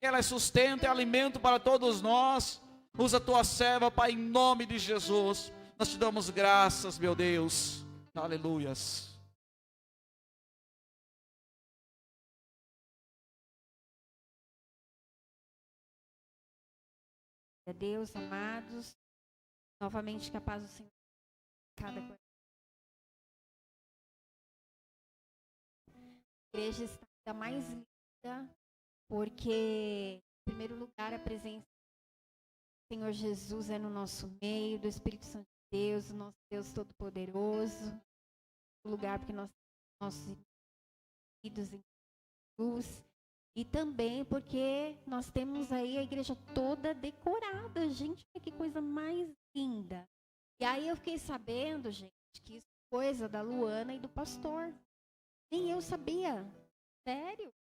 ela é sustento, é alimento para todos nós. Usa a tua serva, Pai, em nome de Jesus. Nós te damos graças, meu Deus. Aleluias. Deus, amados, novamente que a paz do Senhor cada coisa. A igreja está ainda mais linda, porque, em primeiro lugar, a presença do Senhor Jesus é no nosso meio, do Espírito Santo de Deus, o nosso Deus Todo-Poderoso, o lugar porque nós temos nossos unidos em Jesus, e também porque nós temos aí a igreja toda decorada, gente, olha que coisa mais linda. E aí eu fiquei sabendo, gente, que isso é coisa da Luana e do pastor. Nem eu sabia. Sério?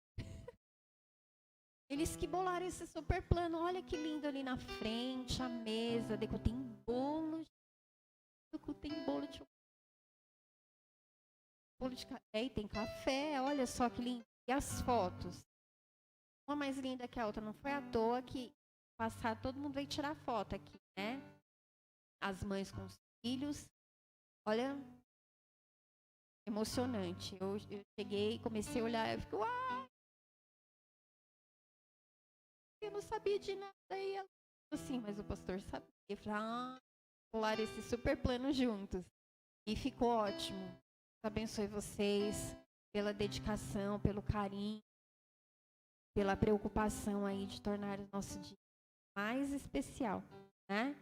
Eles que bolaram esse super plano. Olha que lindo ali na frente, a mesa. Tem bolo. Tem bolo de café. E tem café. Olha só que lindo. E as fotos? Uma mais linda que a outra. Não foi à toa que passar, todo mundo veio tirar foto aqui, né? As mães com os filhos. Olha, emocionante. Eu cheguei, comecei a olhar, eu fiquei, uau! Eu não sabia de nada. E ela assim, mas o pastor sabia. Eu falei, pular esse super plano juntos. E ficou ótimo. Deus abençoe vocês pela dedicação, pelo carinho, pela preocupação aí de tornar o nosso dia mais especial, né?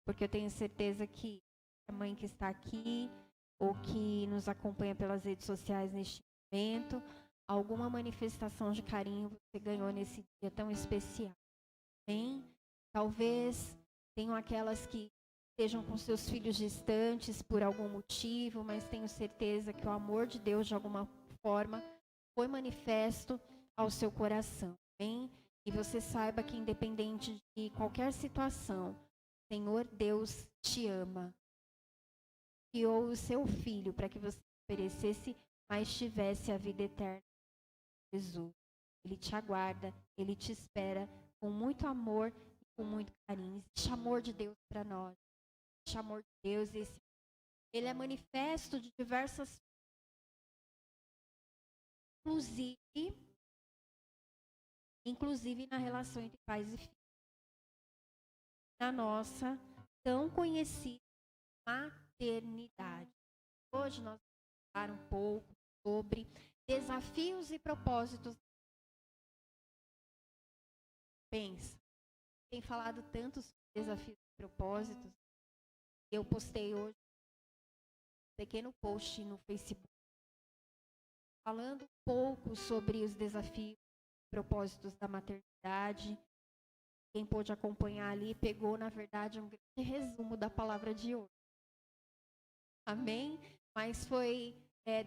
Porque eu tenho certeza que a mãe que está aqui ou que nos acompanha pelas redes sociais neste momento, alguma manifestação de carinho você ganhou nesse dia tão especial. Bem, talvez tenham aquelas que estejam com seus filhos distantes por algum motivo, mas tenho certeza que o amor de Deus, de alguma forma, foi manifesto ao seu coração. Bem, e você saiba que independente de qualquer situação, Senhor Deus te ama. Enviou o seu Filho para que você perecesse, mas tivesse a vida eterna. Jesus, Ele te aguarda, Ele te espera com muito amor e com muito carinho. Existe amor de Deus para nós. Existe amor de Deus. Ele é manifesto de diversas formas, inclusive na relação entre pais e filhos. Na nossa tão conhecida maternidade. Hoje nós vamos falar um pouco sobre desafios e propósitos. Pensa, tem falado tanto sobre desafios e propósitos. Eu postei hoje um pequeno post no Facebook falando um pouco sobre os desafios e propósitos da maternidade. Quem pôde acompanhar ali pegou, na verdade, um grande resumo da palavra de hoje. Amém? Mas foi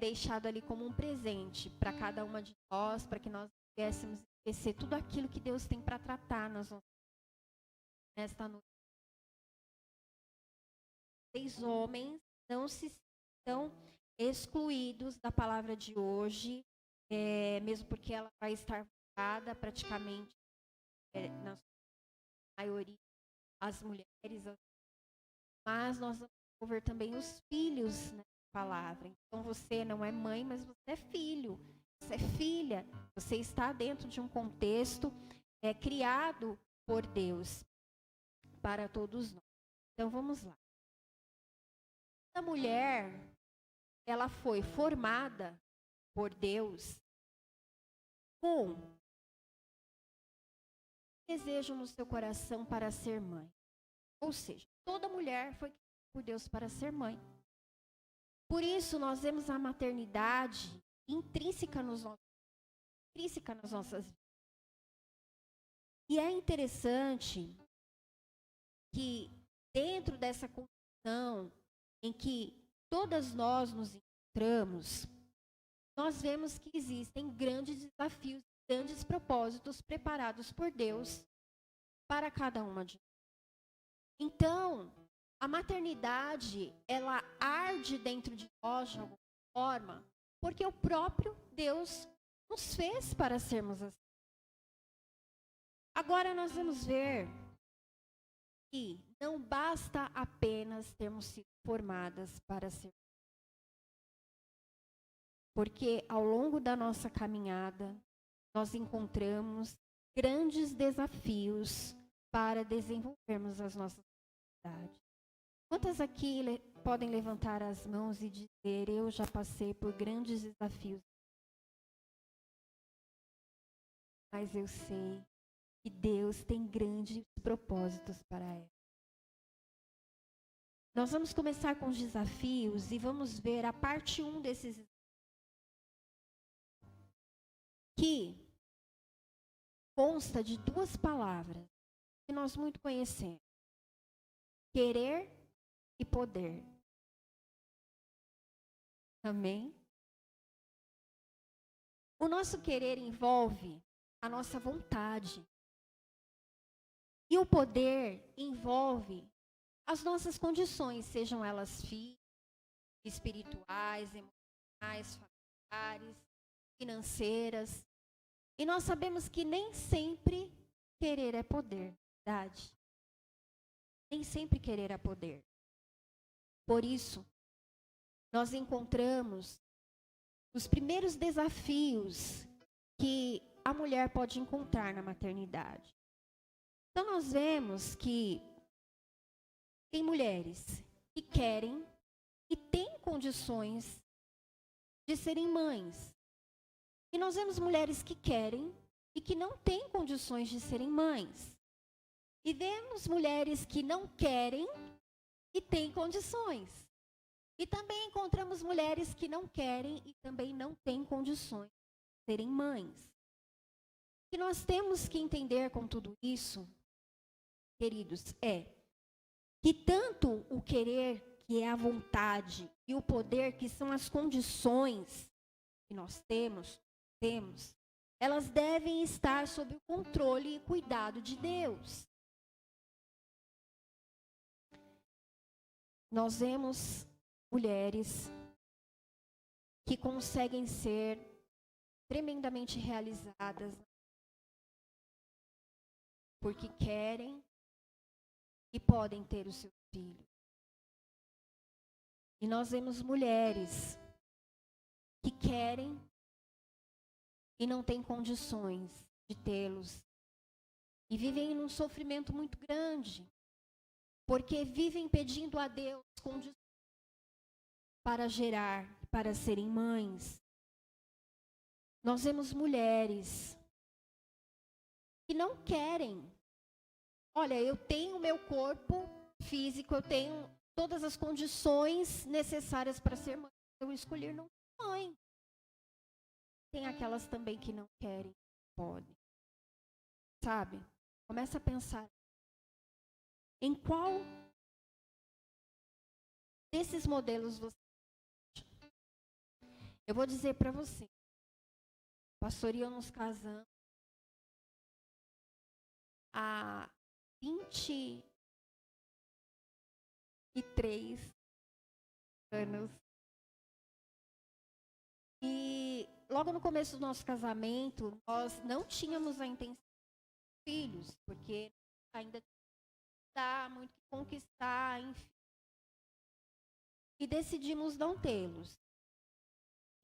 deixado ali como um presente para cada uma de nós, para que nós pudéssemos esquecer tudo aquilo que Deus tem para tratar nesta noite. Vocês homens não se sintam excluídos da palavra de hoje, mesmo porque ela vai estar focada praticamente na maioria as mulheres, mas nós vamos ver também os filhos na palavra. Então você não é mãe, mas você é filho, você é filha, você está dentro de um contexto criado por Deus para todos nós. Então vamos lá. A mulher, ela foi formada por Deus com desejo no seu coração para ser mãe. Ou seja, toda mulher foi criada por Deus para ser mãe. Por isso, nós vemos a maternidade intrínseca nas nossas vidas. E é interessante que, dentro dessa condição em que todas nós nos encontramos, nós vemos que existem grandes desafios, grandes propósitos preparados por Deus para cada uma de nós. Então, a maternidade, ela arde dentro de nós de alguma forma, porque o próprio Deus nos fez para sermos assim. Agora nós vamos ver que não basta apenas termos sido formadas para ser. Porque ao longo da nossa caminhada, nós encontramos grandes desafios para desenvolvermos as nossas habilidades. Quantas aqui podem levantar as mãos e dizer, eu já passei por grandes desafios, mas eu sei que Deus tem grandes propósitos para ela. Nós vamos começar com os desafios e vamos ver a parte 1 desses desafios, que consta de 2 palavras que nós muito conhecemos: querer e poder. Amém? O nosso querer envolve a nossa vontade. E o poder envolve as nossas condições, sejam elas físicas, espirituais, emocionais, familiares, financeiras. E nós sabemos que nem sempre querer é poder, verdade? Nem sempre querer é poder. Por isso, nós encontramos os primeiros desafios que a mulher pode encontrar na maternidade. Então, nós vemos que tem mulheres que querem e têm condições de serem mães. E nós vemos mulheres que querem e que não têm condições de serem mães. E vemos mulheres que não querem e têm condições. E também encontramos mulheres que não querem e também não têm condições de serem mães. O que nós temos que entender com tudo isso, queridos, é que tanto o querer, que é a vontade, e o poder, que são as condições que nós temos, elas devem estar sob o controle e cuidado de Deus. Nós vemos mulheres que conseguem ser tremendamente realizadas porque querem e podem ter os seus filhos. E nós vemos mulheres que querem e não têm condições de tê-los. E vivem num sofrimento muito grande, porque vivem pedindo a Deus condições para gerar, para serem mães. Nós vemos mulheres que não querem. Olha, eu tenho o meu corpo físico, eu tenho todas as condições necessárias para ser mãe. Eu escolher não ser mãe. Tem aquelas também que não querem, podem. Sabe? Começa a pensar em qual desses modelos você acha. Eu vou dizer para você. Pastor e eu nos casamos há 23 anos. E logo no começo do nosso casamento, nós não tínhamos a intenção de ter filhos, porque ainda dá muito que conquistar, enfim. E decidimos não tê-los.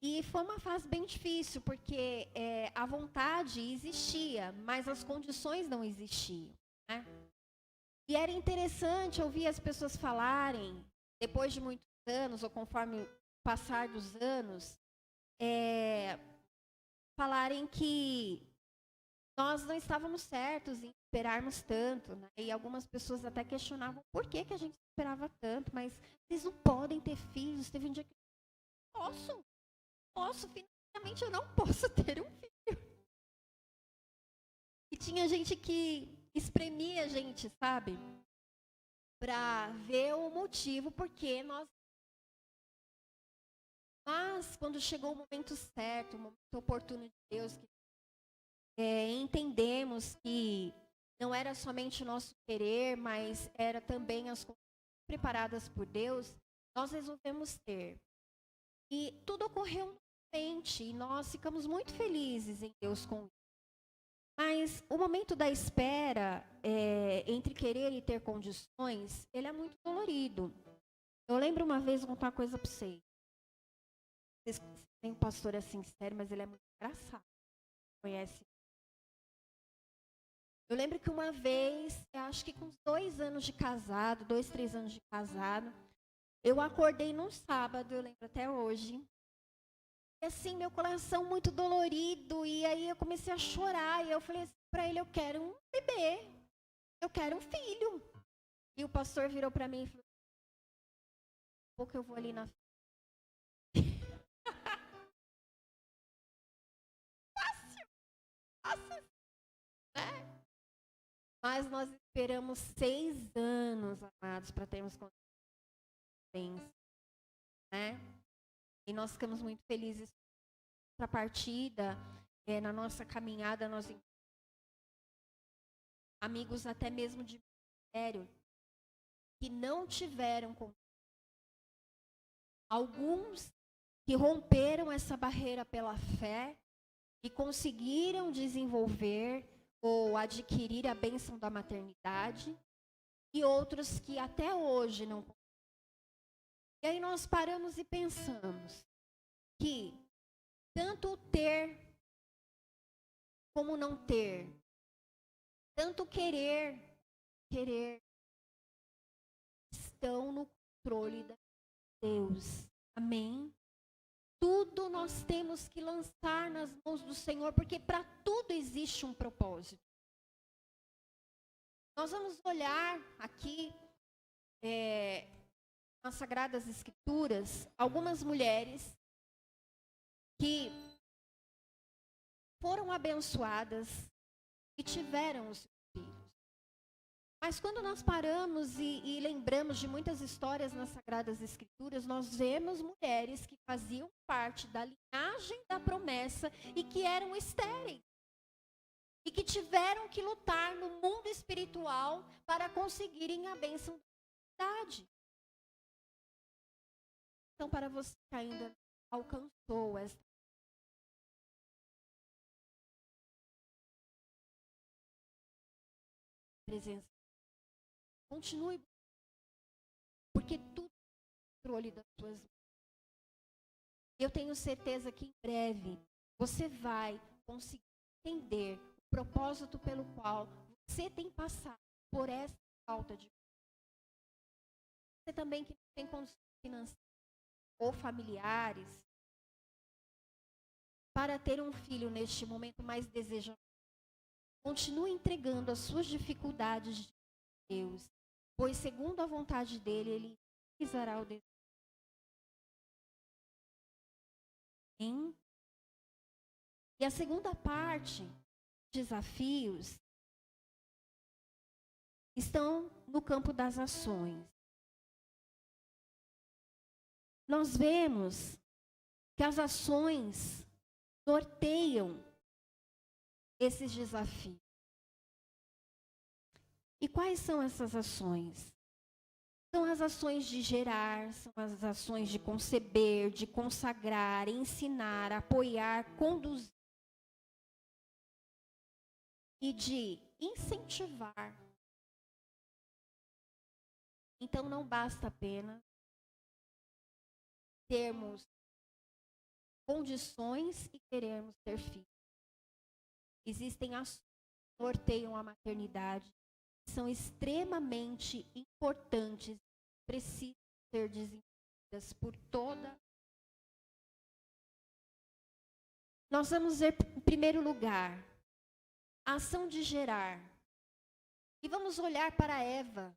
E foi uma fase bem difícil, porque a vontade existia, mas as condições não existiam, né? E era interessante ouvir as pessoas falarem, depois de muitos anos, ou conforme o passar dos anos, falarem que nós não estávamos certos em esperarmos tanto, né? E algumas pessoas até questionavam por que a gente esperava tanto, mas vocês não podem ter filhos. Teve um dia que posso, financeiramente eu não posso ter um filho. E tinha gente que espremia a gente, sabe? Para ver o motivo porque nós. Mas quando chegou o momento certo, o momento oportuno de Deus, entendemos que não era somente o nosso querer, mas era também as coisas preparadas por Deus, nós resolvemos ter. E tudo ocorreu e nós ficamos muito felizes em Deus com isso. Mas o momento da espera, entre querer e ter condições, ele é muito dolorido. Eu lembro uma vez, vou contar uma coisa para vocês. Vocês têm um pastor assim sério, mas ele é muito engraçado. Conhece? Eu lembro que uma vez, eu acho que com 2 anos de casado, 2, 3 anos de casado, eu acordei num sábado, eu lembro até hoje. E assim, meu coração muito dolorido, e aí eu comecei a chorar, e eu falei assim para ele, eu quero um bebê, eu quero um filho. E o pastor virou para mim e falou, daqui a pouco eu vou ali na fácil, né? Mas nós esperamos 6 anos, amados, para termos condições, né? E nós ficamos muito felizes com a partida, na nossa caminhada, nós amigos até mesmo de ministério, que não tiveram condições. Alguns que romperam essa barreira pela fé e conseguiram desenvolver ou adquirir a bênção da maternidade, e outros que até hoje não. E aí nós paramos e pensamos que tanto ter como não ter, tanto querer, estão no controle de Deus. Amém? Tudo nós temos que lançar nas mãos do Senhor, porque para tudo existe um propósito. Nós vamos olhar aqui nas Sagradas Escrituras algumas mulheres que foram abençoadas e tiveram os seus filhos. Mas quando nós paramos e lembramos de muitas histórias nas Sagradas Escrituras, nós vemos mulheres que faziam parte da linhagem da promessa e que eram estéreis. E que tiveram que lutar no mundo espiritual para conseguirem a bênção da idade. Então, para você que ainda não alcançou esta presença, continue, porque tudo é controle das suas mãos. Eu tenho certeza que em breve você vai conseguir entender o propósito pelo qual você tem passado por essa falta de. Você também que não tem condições financeiras ou familiares para ter um filho neste momento mais desejado, continue entregando as suas dificuldades de Deus, pois segundo a vontade dele, ele realizará o desejo. E a segunda parte, desafios, estão no campo das ações. Nós vemos que as ações norteiam esses desafios. E quais são essas ações? São as ações de gerar, são as ações de conceber, de consagrar, ensinar, apoiar, conduzir e de incentivar. Então não basta apenas termos condições e querermos ter filhos. Existem ações que norteiam a maternidade, que são extremamente importantes, precisam ser desenvolvidas por toda. Nós vamos ver, em primeiro lugar, a ação de gerar. E vamos olhar para Eva,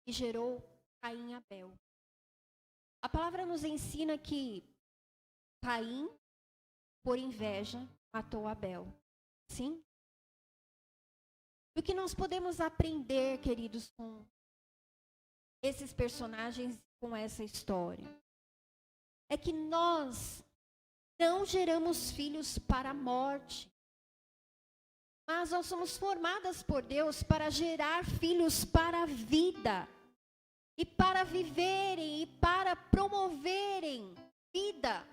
que gerou Caim e Abel. A palavra nos ensina que Caim, por inveja, matou Abel. Sim? O que nós podemos aprender, queridos, com esses personagens, com essa história, é que nós não geramos filhos para a morte, mas nós somos formadas por Deus para gerar filhos para a vida, e para viverem e para promoverem vida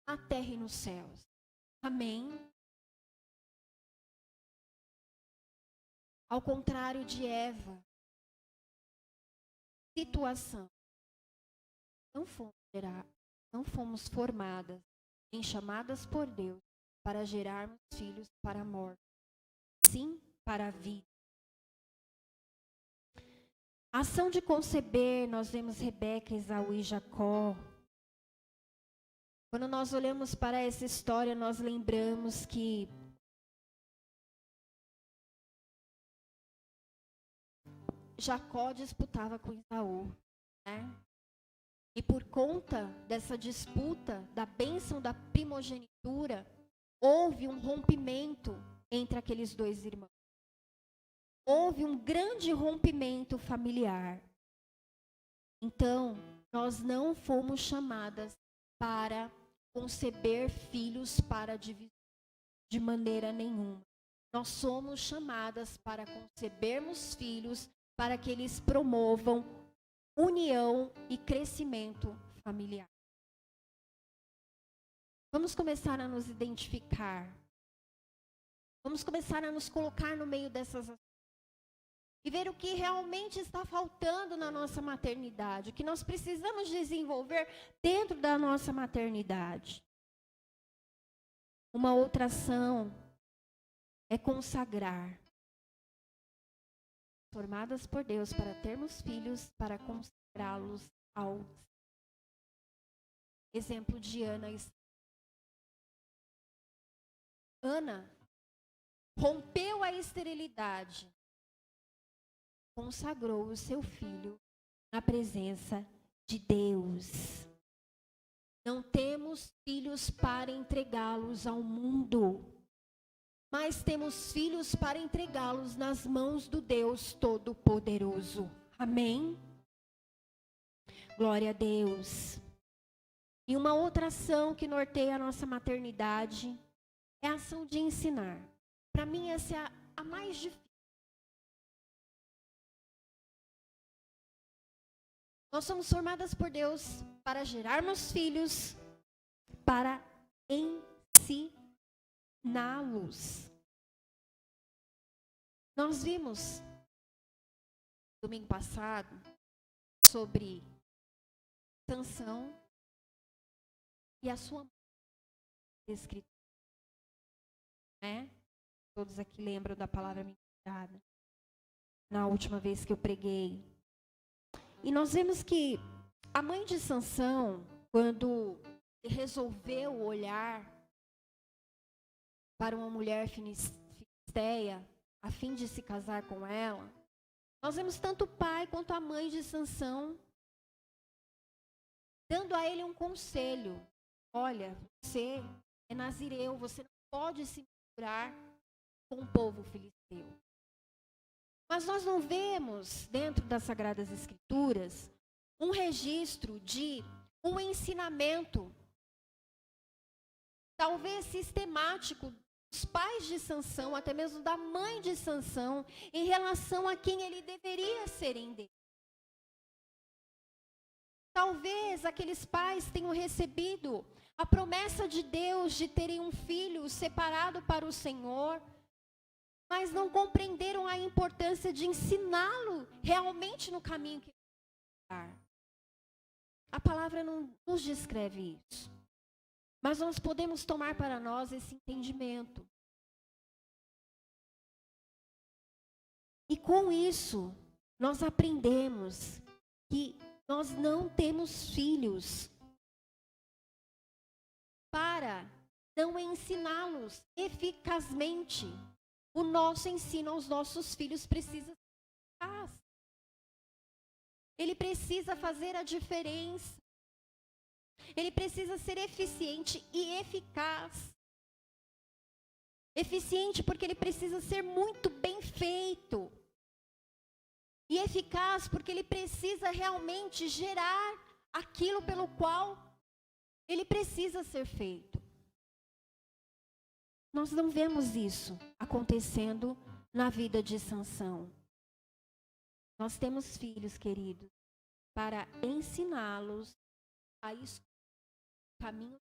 na terra e nos céus. Amém? Ao contrário de Eva, situação, não fomos formadas, nem chamadas por Deus para gerarmos filhos para a morte, sim para a vida. A ação de conceber, nós vemos Rebeca, Esaú e Jacó. Quando nós olhamos para essa história, nós lembramos que Jacó disputava com Esaú, né? E por conta dessa disputa, da bênção da primogenitura, houve um rompimento entre aqueles dois irmãos. Houve um grande rompimento familiar. Então, nós não fomos chamadas para conceber filhos para divisão, de maneira nenhuma. Nós somos chamadas para concebermos filhos para que eles promovam união e crescimento familiar. Vamos começar a nos identificar. Vamos começar a nos colocar no meio dessas ações. E ver o que realmente está faltando na nossa maternidade, o que nós precisamos desenvolver dentro da nossa maternidade. Uma outra ação é consagrar. Formadas por Deus para termos filhos, para consagrá-los ao exemplo de Ana. Ana rompeu a esterilidade, consagrou o seu filho na presença de Deus. Não temos filhos para entregá-los ao mundo, mas temos filhos para entregá-los nas mãos do Deus Todo-Poderoso. Amém? Glória a Deus. E uma outra ação que norteia a nossa maternidade é a ação de ensinar. Para mim, essa é a mais difícil. Nós somos formadas por Deus para gerarmos filhos, para ensiná-los. Nós vimos, domingo passado, sobre Sansão e a sua mãe escrita. Né? Todos aqui lembram da palavra ministrada na última vez que eu preguei. E nós vemos que a mãe de Sansão, quando resolveu olhar para uma mulher filisteia, a fim de se casar com ela, nós vemos tanto o pai quanto a mãe de Sansão dando a ele um conselho. Olha, você é nazireu, você não pode se misturar com o povo filisteu. Mas nós não vemos, dentro das Sagradas Escrituras, um registro de um ensinamento, talvez sistemático, dos pais de Sansão, até mesmo da mãe de Sansão, em relação a quem ele deveria ser em Deus. Talvez aqueles pais tenham recebido a promessa de Deus de terem um filho separado para o Senhor, mas não compreenderam a importância de ensiná-lo realmente no caminho que ele vai dar. A palavra não nos descreve isso, mas nós podemos tomar para nós esse entendimento. E com isso, nós aprendemos que nós não temos filhos para não ensiná-los eficazmente. O nosso ensino aos nossos filhos precisa ser eficaz. Ele precisa fazer a diferença. Ele precisa ser eficiente e eficaz. Eficiente porque ele precisa ser muito bem feito. E eficaz porque ele precisa realmente gerar aquilo pelo qual ele precisa ser feito. Nós não vemos isso acontecendo na vida de Sansão. Nós temos filhos, queridos, para ensiná-los a escolher o caminho.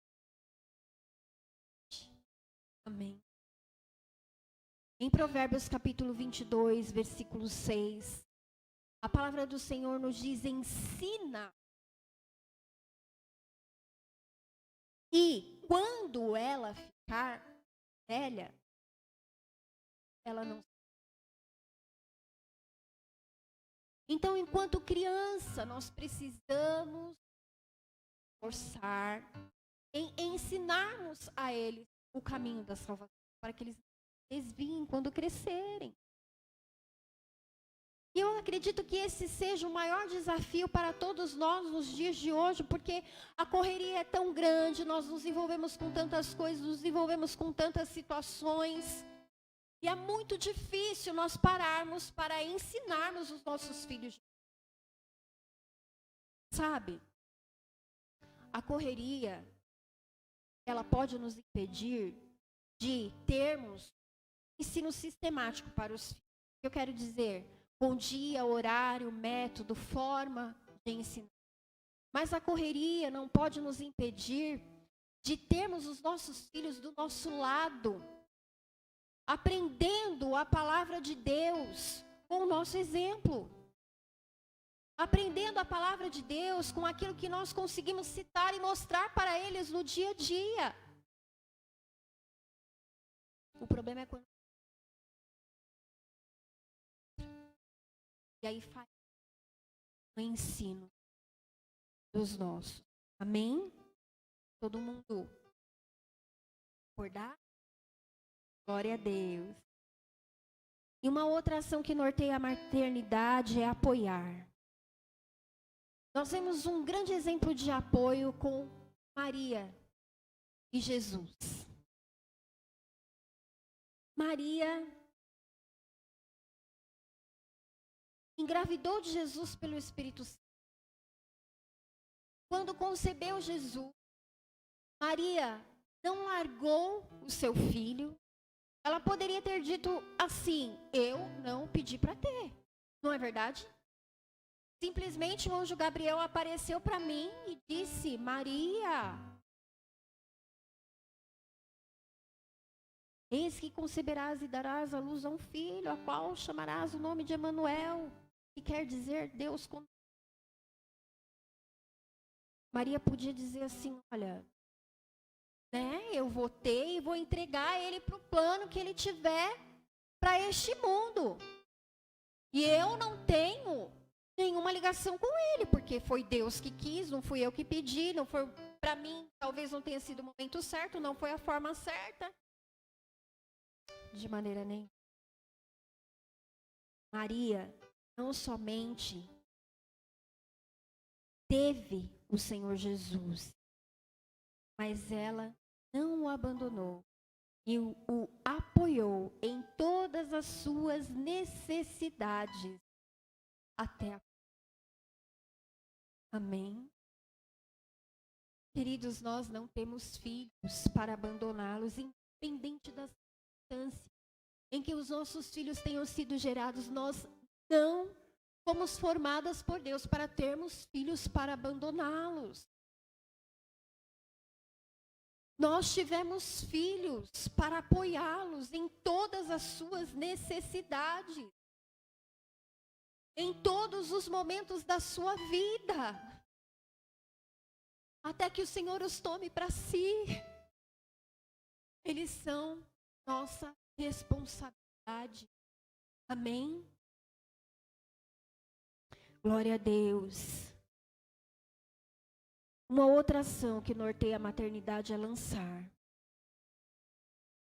Amém. Em Provérbios capítulo 22, versículo 6, a palavra do Senhor nos diz: ensina. E quando ela ficar velha, ela não. Então, enquanto criança, nós precisamos forçar em ensinarmos a eles o caminho da salvação, para que eles desviem quando crescerem. E eu acredito que esse seja o maior desafio para todos nós nos dias de hoje, porque a correria é tão grande, nós nos envolvemos com tantas coisas, nos envolvemos com tantas situações, e é muito difícil nós pararmos para ensinarmos os nossos filhos. Sabe, a correria, ela pode nos impedir de termos ensino sistemático para os filhos. Eu quero dizer, bom dia, horário, método, forma de ensinar. Mas a correria não pode nos impedir de termos os nossos filhos do nosso lado, aprendendo a palavra de Deus com o nosso exemplo. Aprendendo a palavra de Deus com aquilo que nós conseguimos citar e mostrar para eles no dia a dia. O problema é quando... E aí faz o ensino dos nossos. Amém? Todo mundo acordar? Glória a Deus. E uma outra ação que norteia a maternidade é apoiar. Nós temos um grande exemplo de apoio com Maria e Jesus. Maria engravidou de Jesus pelo Espírito Santo. Quando concebeu Jesus, Maria não largou o seu filho. Ela poderia ter dito assim: eu não pedi para ter. Não é verdade? Simplesmente o anjo Gabriel apareceu para mim e disse: Maria, eis que conceberás e darás à luz a um filho, a qual chamarás o nome de Emanuel, que quer dizer Deus conosco. Maria podia dizer assim: olha, eu vou ter e vou entregar ele para o plano que ele tiver para este mundo. E eu não tenho nenhuma ligação com ele, porque foi Deus que quis, não fui eu que pedi, não foi para mim, talvez não tenha sido o momento certo, não foi a forma certa. De maneira nenhuma. Maria não somente teve o Senhor Jesus, mas ela não o abandonou e o apoiou em todas as suas necessidades até a... Amém? Queridos, nós não temos filhos para abandoná-los, independente das circunstâncias em que os nossos filhos tenham sido gerados. Nós não fomos formadas por Deus para termos filhos para abandoná-los. Nós tivemos filhos para apoiá-los em todas as suas necessidades, em todos os momentos da sua vida, até que o Senhor os tome para si. Eles são nossa responsabilidade. Amém? Glória a Deus. Uma outra ação que norteia a maternidade é lançar.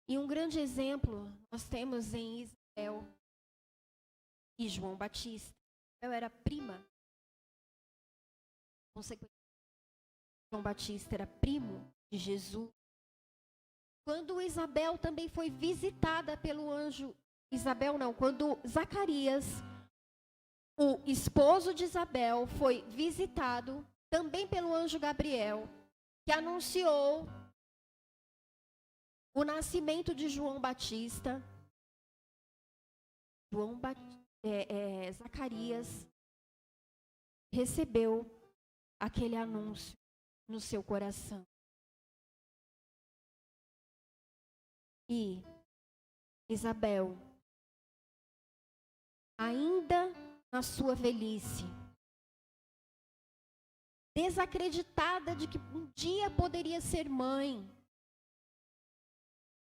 E um grande exemplo nós temos em Isabel e João Batista. Isabel era prima. Consequentemente, João Batista era primo de Jesus. Quando Isabel também foi visitada pelo anjo, quando Zacarias, o esposo de Isabel, foi visitado também pelo anjo Gabriel, que anunciou o nascimento de João Batista. Zacarias recebeu aquele anúncio no seu coração. E Isabel, ainda na sua velhice, desacreditada de que um dia poderia ser mãe,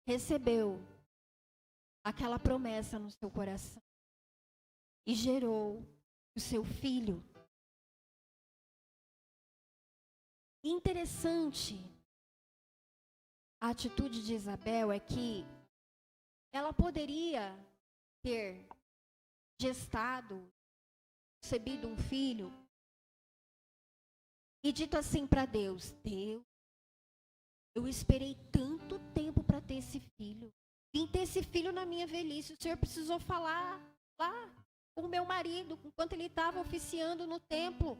recebeu aquela promessa no seu coração e gerou o seu filho. Interessante, a atitude de Isabel é que ela poderia ter gestado, concebido um filho e dito assim para Deus: Deus, eu esperei tanto tempo para ter esse filho. Vim ter esse filho na minha velhice. O Senhor precisou falar lá com o meu marido, enquanto ele estava oficiando no templo,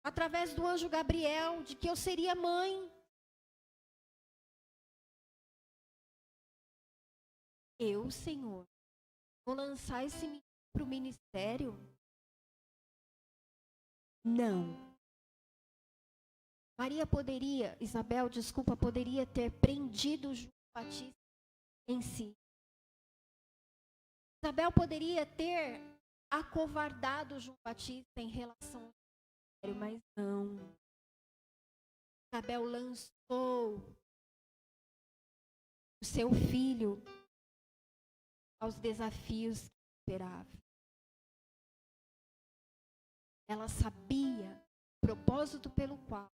através do anjo Gabriel, de que eu seria mãe. Eu, Senhor, vou lançar esse menino para o ministério? Não. Isabel, poderia ter prendido João Batista em si. Isabel poderia ter acovardado João Batista em relação ao ministério, mas não. Isabel lançou o seu filho aos desafios que esperava. Ela sabia o propósito pelo qual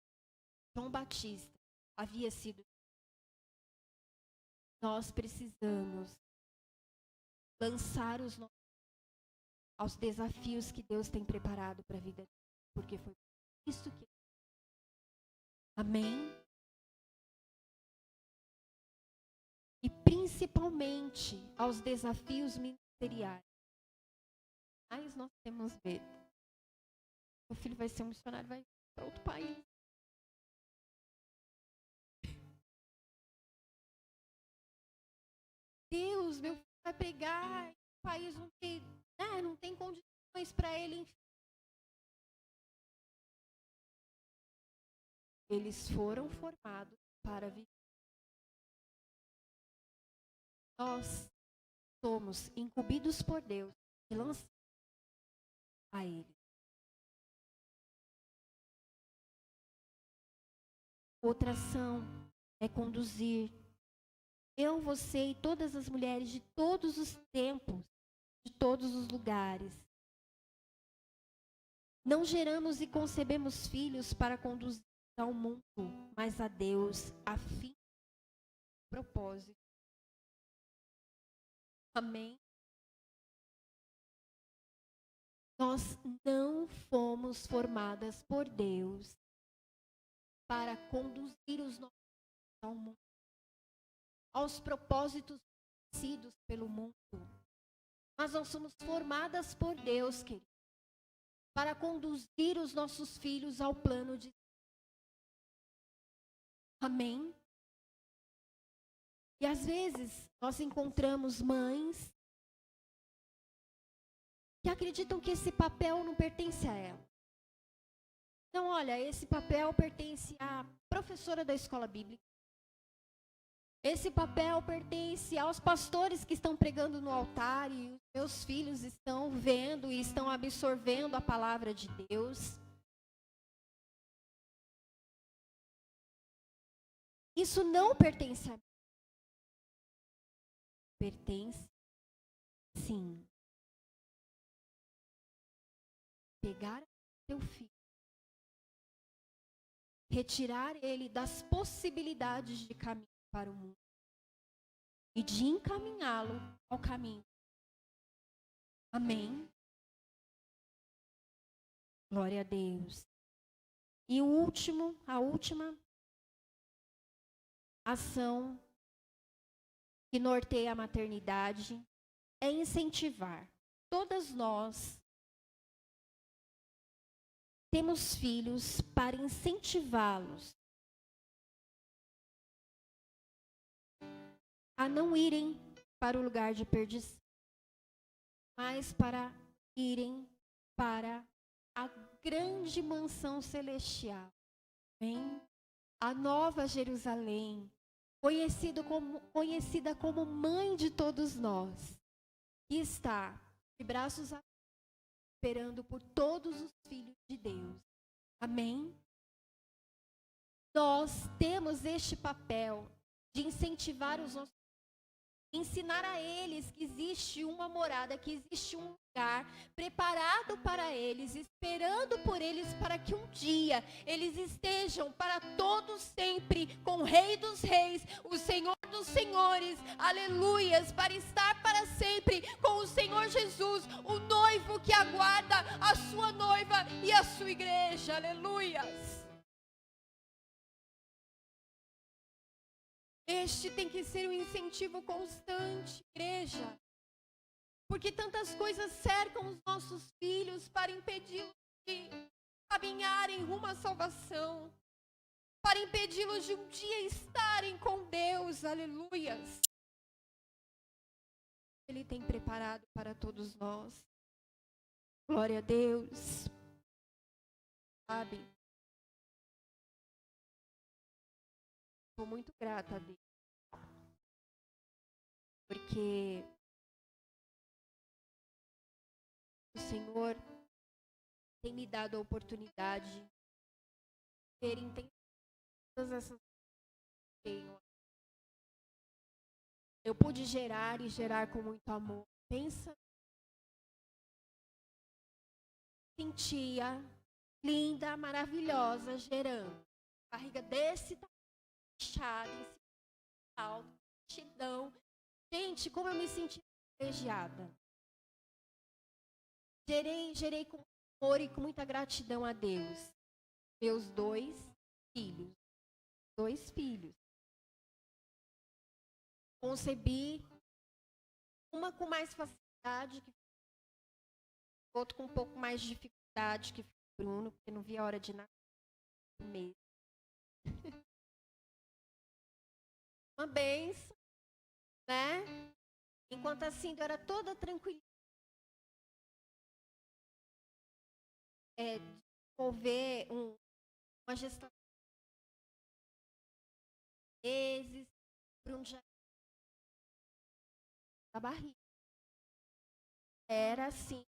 João Batista havia sido. Nós precisamos lançar os nossos aos desafios que Deus tem preparado para a vida, porque foi isso que. Amém? E principalmente aos desafios ministeriais. Mas nós temos medo. O filho vai ser um missionário, vai para outro país. Deus, meu filho vai pregar em um país onde não tem condições para ele. Eles foram formados para viver. Nós somos incumbidos por Deus e lançados a Ele. Outra ação é conduzir eu, você e todas as mulheres de todos os tempos, de todos os lugares. Não geramos e concebemos filhos para conduzir ao mundo, mas a Deus, a fim de propósito. Amém? Nós não fomos formadas por Deus para conduzir os nossos filhos ao mundo, aos propósitos vencidos pelo mundo. Mas nós somos formadas por Deus, querido, para conduzir os nossos filhos ao plano de Deus. Amém? E às vezes nós encontramos mães que acreditam que esse papel não pertence a ela. Então, olha, esse papel pertence à professora da escola bíblica. Esse papel pertence aos pastores que estão pregando no altar e os meus filhos estão vendo e estão absorvendo a palavra de Deus. Isso não pertence a mim. Pertence, sim. Pegar seu filho, retirar ele das possibilidades de caminho para o mundo e de encaminhá-lo ao caminho. Amém? Glória a Deus. E a última ação que norteia a maternidade é incentivar. Todas nós temos filhos para incentivá-los a não irem para o lugar de perdição, mas para irem para a grande mansão celestial. Amém? A nova Jerusalém, conhecida como mãe de todos nós, que está de braços abertos, esperando por todos os filhos de Deus. Amém? Nós temos este papel de incentivar os nossos, ensinar a eles que existe uma morada, que existe um lugar preparado para eles, esperando por eles, para que um dia eles estejam para todos sempre com o Rei dos Reis, o Senhor dos Senhores, aleluias, para estar para sempre com o Senhor Jesus, o noivo que aguarda a sua noiva e a sua igreja, aleluias. Este tem que ser um incentivo constante, igreja. Porque tantas coisas cercam os nossos filhos para impedi-los de caminharem rumo à salvação. Para impedi-los de um dia estarem com Deus, aleluias. Ele tem preparado para todos nós. Glória a Deus. Sabe? Estou muito grata a Deus. Porque o Senhor tem me dado a oportunidade de ter entendido todas essas coisas. Eu pude gerar e gerar com muito amor. Pensa, sentia linda, maravilhosa, gerando. Barriga desse tamanho, inchada, esse alto, multidão. Gente, como eu me senti privilegiada. Gerei com amor e com muita gratidão a Deus. Meus 2 filhos. 2 filhos. Concebi uma com mais facilidade, outro com um pouco mais de dificuldade, que foi o Bruno, porque não via a hora de nascer mesmo. Uma bênção, né? Enquanto assim, eu era toda tranquila. Desenvolver uma gestação de meses, Bruno já da barriga. Era assim,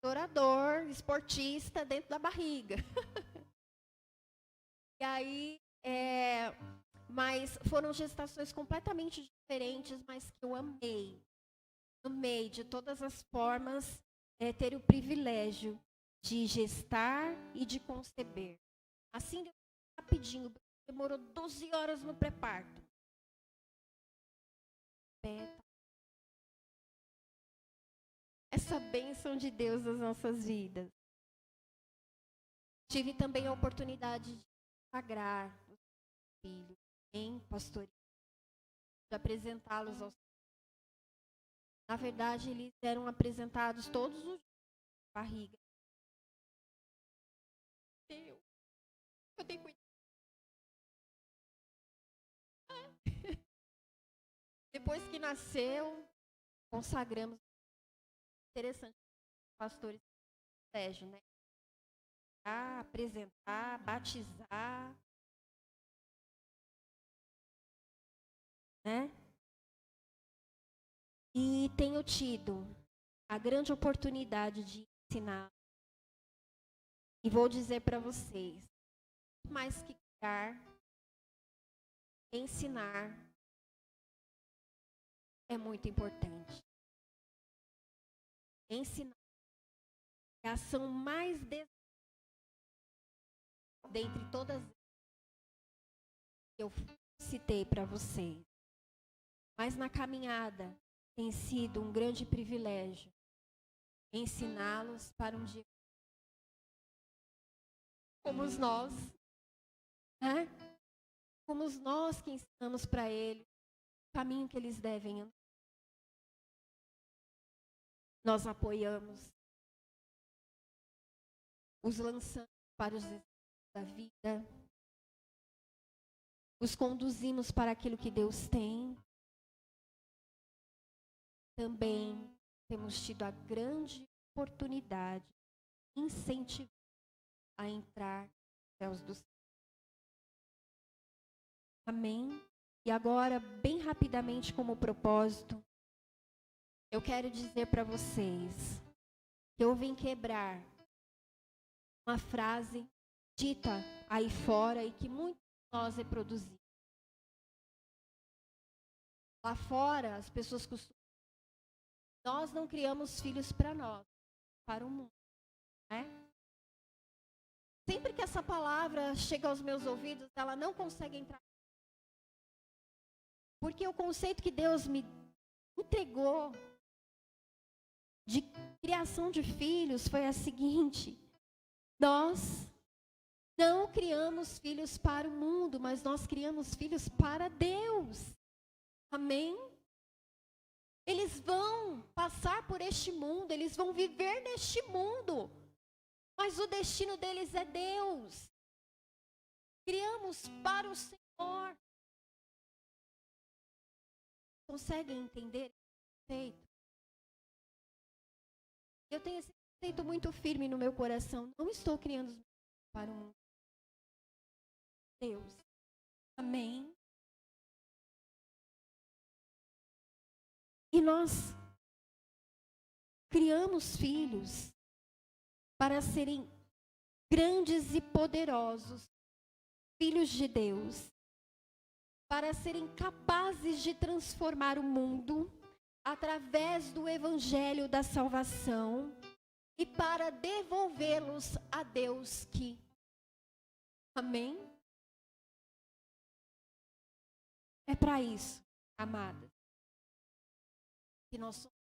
orador, esportista dentro da barriga. E aí, mas foram gestações completamente diferentes, mas que eu amei. Amei de todas as formas, ter o privilégio de gestar e de conceber. Assim, rapidinho, demorou 12 horas no pré-parto. Essa bênção de Deus nas nossas vidas. Tive também a oportunidade de sagrar os filhos em pastoreio, de apresentá-los aos. Na verdade, eles eram apresentados todos os dias na barriga. Eu tenho cuidado. Depois que nasceu, consagramos. Interessante, pastores, privilégio, né? Apresentar, batizar, né? E tenho tido a grande oportunidade de ensinar. E vou dizer para vocês, mais que criar, ensinar é muito importante. Ensinar é a ação mais dentre todas que eu citei para vocês. Mas na caminhada tem sido um grande privilégio ensiná-los para um dia como nós, né? Como nós que ensinamos para eles o caminho que eles devem andar. Nós apoiamos, os lançamos para os desafios da vida, os conduzimos para aquilo que Deus tem. Também temos tido a grande oportunidade de incentivar a entrar nos céus do céu. Amém? E agora, bem rapidamente, como propósito, eu quero dizer para vocês que eu vim quebrar uma frase dita aí fora e que muitos de nós reproduzimos. Lá fora, as pessoas costumam dizer, nós não criamos filhos para nós, para o mundo, né? Sempre que essa palavra chega aos meus ouvidos, ela não consegue entrar. Porque o conceito que Deus me entregou de criação de filhos foi a seguinte: nós não criamos filhos para o mundo, mas nós criamos filhos para Deus. Amém? Eles vão passar por este mundo, eles vão viver neste mundo, mas o destino deles é Deus. Criamos para o Senhor. Conseguem entender esse conceito? Eu tenho esse conceito muito firme no meu coração. Não estou criando os meus filhos para o mundo. Deus. Amém? E nós criamos filhos para serem grandes e poderosos, filhos de Deus, para serem capazes de transformar o mundo através do evangelho da salvação e para devolvê-los a Deus que. Amém? É para isso, amadas, que nós somos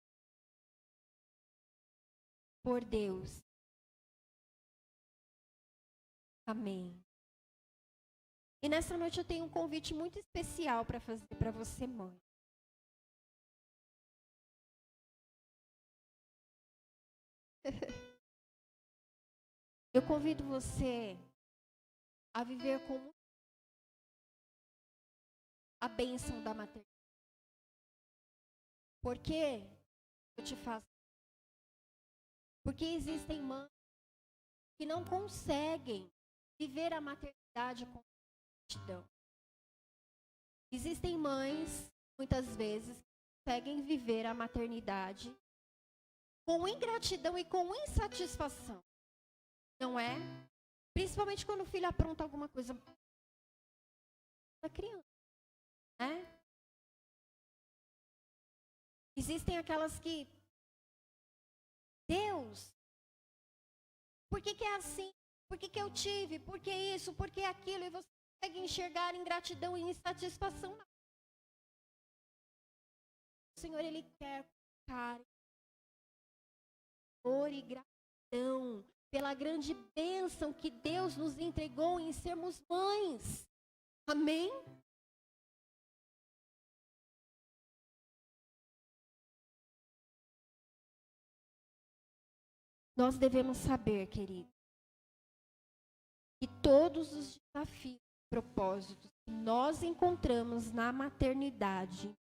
por Deus. Amém. E nessa noite eu tenho um convite muito especial para fazer para você, mãe. Eu convido você a viver com a bênção da maternidade. Por quê? Eu te faço. Porque existem mães que não conseguem viver a maternidade com gratidão. Existem mães, muitas vezes, que conseguem viver a maternidade com ingratidão e com insatisfação. Não é? Principalmente quando o filho apronta alguma coisa da criança, né? Existem aquelas que, Deus, por que é assim? Por que eu tive? Por que isso? Por que aquilo? E você consegue enxergar ingratidão e insatisfação. O Senhor, Ele quer colocar amor e gratidão pela grande bênção que Deus nos entregou em sermos mães. Amém? Nós devemos saber, querido, que todos os desafios e propósitos que nós encontramos na maternidade,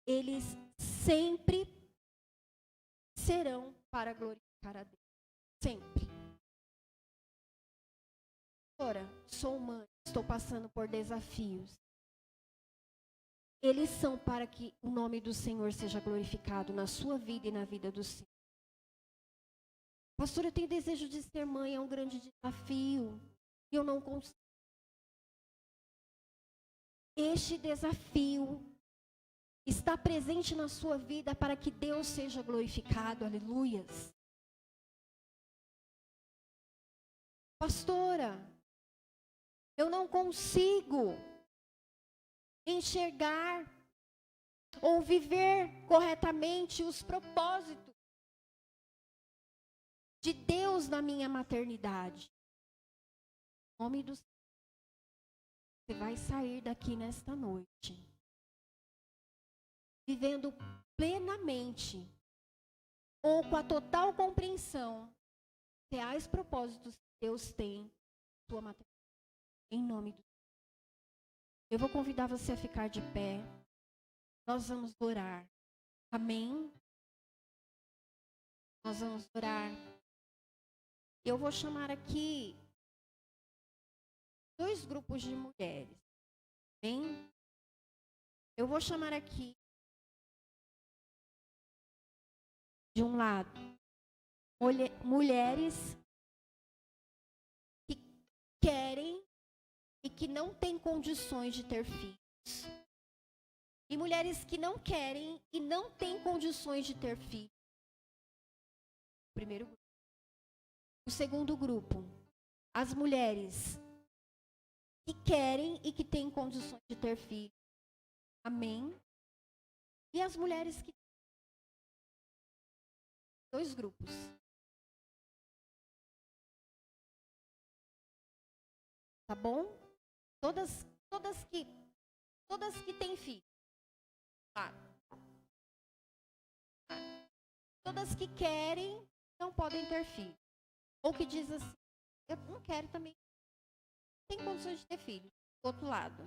eles sempre serão para glorificar a Deus. Sempre. Agora, sou mãe, estou passando por desafios. Eles são para que o nome do Senhor seja glorificado na sua vida e na vida do Senhor. Pastor, eu tenho desejo de ser mãe, é um grande desafio. E eu não consigo. Este desafio está presente na sua vida para que Deus seja glorificado. Aleluias. Pastora, eu não consigo enxergar ou viver corretamente os propósitos de Deus na minha maternidade. Em nome do Senhor, você vai sair daqui nesta noite vivendo plenamente ou com a total compreensão dos reais propósitos que Deus tem na sua maternidade. Em nome do Senhor. Eu vou convidar você a ficar de pé. Nós vamos orar. Amém? Nós vamos orar. Eu vou chamar aqui 2 grupos de mulheres. Amém? Eu vou chamar aqui, de um lado, mulheres que querem e que não têm condições de ter filhos. E mulheres que não querem e não têm condições de ter filhos. O primeiro grupo. O segundo grupo, as mulheres que querem e que têm condições de ter filhos. Amém? E as mulheres que... Dois grupos. Tá bom? Todas que têm filho. Todas que querem não podem ter filho. Ou que diz assim, eu não quero também. Tem condições de ter filho. Do outro lado.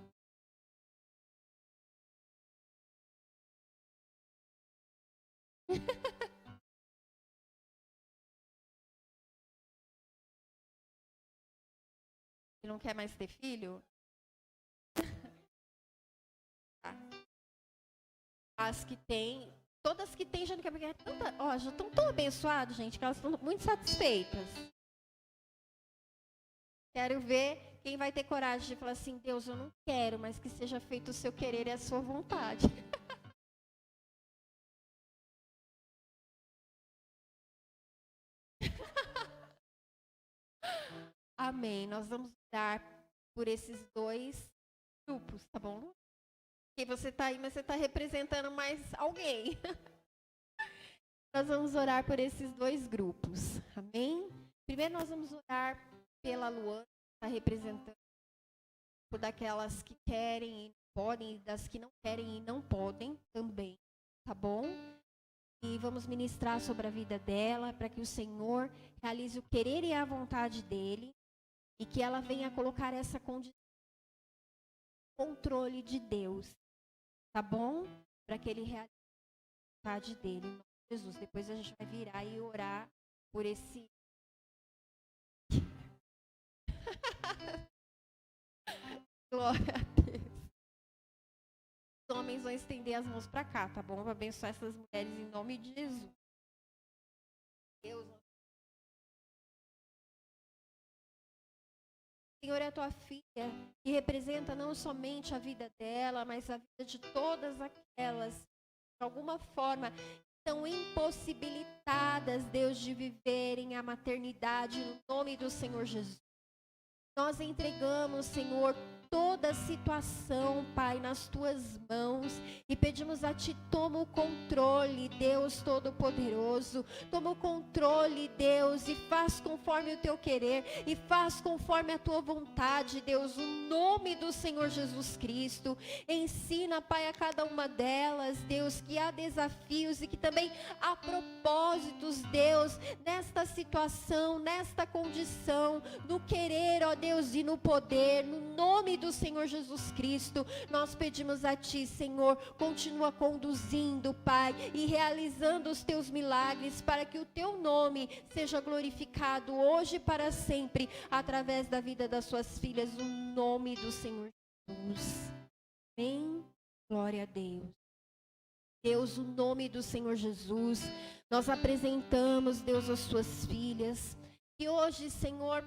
E não quer mais ter filho? Tá. As que têm, todas que têm já não quer, porque já estão tão abençoadas, gente, que elas estão muito satisfeitas. Quero ver quem vai ter coragem de falar assim, Deus, eu não quero, mas que seja feito o seu querer e a sua vontade. Amém. Nós vamos orar por esses dois grupos, tá bom? Porque você está aí, mas você está representando mais alguém. Nós vamos orar por esses dois grupos. Amém? Primeiro nós vamos orar pela Luana, que está representando, por daquelas que querem e não podem, e das que não querem e não podem também, tá bom? E vamos ministrar sobre a vida dela, para que o Senhor realize o querer e a vontade dele, e que ela venha colocar essa condição, controle de Deus, tá bom? Para que ele realize a vontade dele, em nome de Jesus. Depois a gente vai virar e orar por esse... Glória a Deus. Os homens vão estender as mãos para cá, tá bom? Para abençoar essas mulheres em nome de Jesus. Deus. Senhor, é a tua filha que representa não somente a vida dela, mas a vida de todas aquelas que, de alguma forma, estão impossibilitadas, Deus, de viverem a maternidade no nome do Senhor Jesus. Nós entregamos, Senhor, toda a situação, Pai, nas tuas mãos e pedimos a Ti, toma o controle, Deus Todo-Poderoso, toma o controle, Deus, e faz conforme o Teu querer e faz conforme a Tua vontade, Deus, no nome do Senhor Jesus Cristo. Ensina, Pai, a cada uma delas, Deus, que há desafios e que também há propósitos, Deus, nesta situação, nesta condição, no querer, ó Deus, e no poder, no nome do Senhor Jesus Cristo. Nós pedimos a Ti, Senhor, continua conduzindo, Pai, e realizando os Teus milagres para que o Teu nome seja glorificado hoje e para sempre, através da vida das Suas filhas, no nome do Senhor Jesus. Amém. Glória a Deus. Deus, o nome do Senhor Jesus, nós apresentamos, Deus, as Suas filhas, que hoje, Senhor,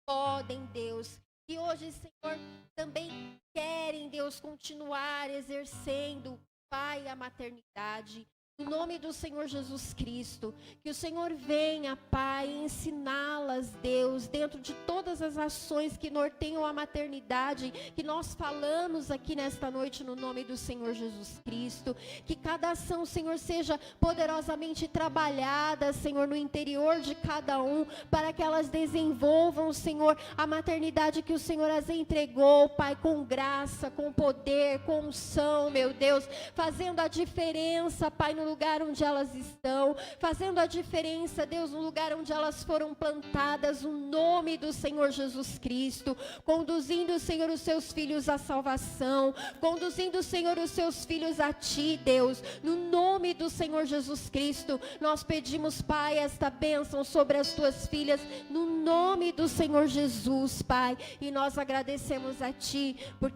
podem, Deus, que hoje, Senhor, também querem, Deus, continuar exercendo, Pai, a maternidade. No nome do Senhor Jesus Cristo, que o Senhor venha, Pai, ensiná-las, Deus, dentro de todas as ações que norteiam a maternidade, que nós falamos aqui nesta noite no nome do Senhor Jesus Cristo. Que cada ação, Senhor, seja poderosamente trabalhada, Senhor, no interior de cada um, para que elas desenvolvam, Senhor, a maternidade que o Senhor as entregou, Pai, com graça, com poder, com unção, meu Deus, fazendo a diferença, Pai, no lugar onde elas estão, fazendo a diferença, Deus, no lugar onde elas foram plantadas, no nome do Senhor Jesus Cristo, conduzindo, Senhor, os seus filhos à salvação, conduzindo, Senhor, os seus filhos a Ti, Deus, no nome do Senhor Jesus Cristo. Nós pedimos, Pai, esta bênção sobre as Tuas filhas, no nome do Senhor Jesus, Pai, e nós agradecemos a Ti, porque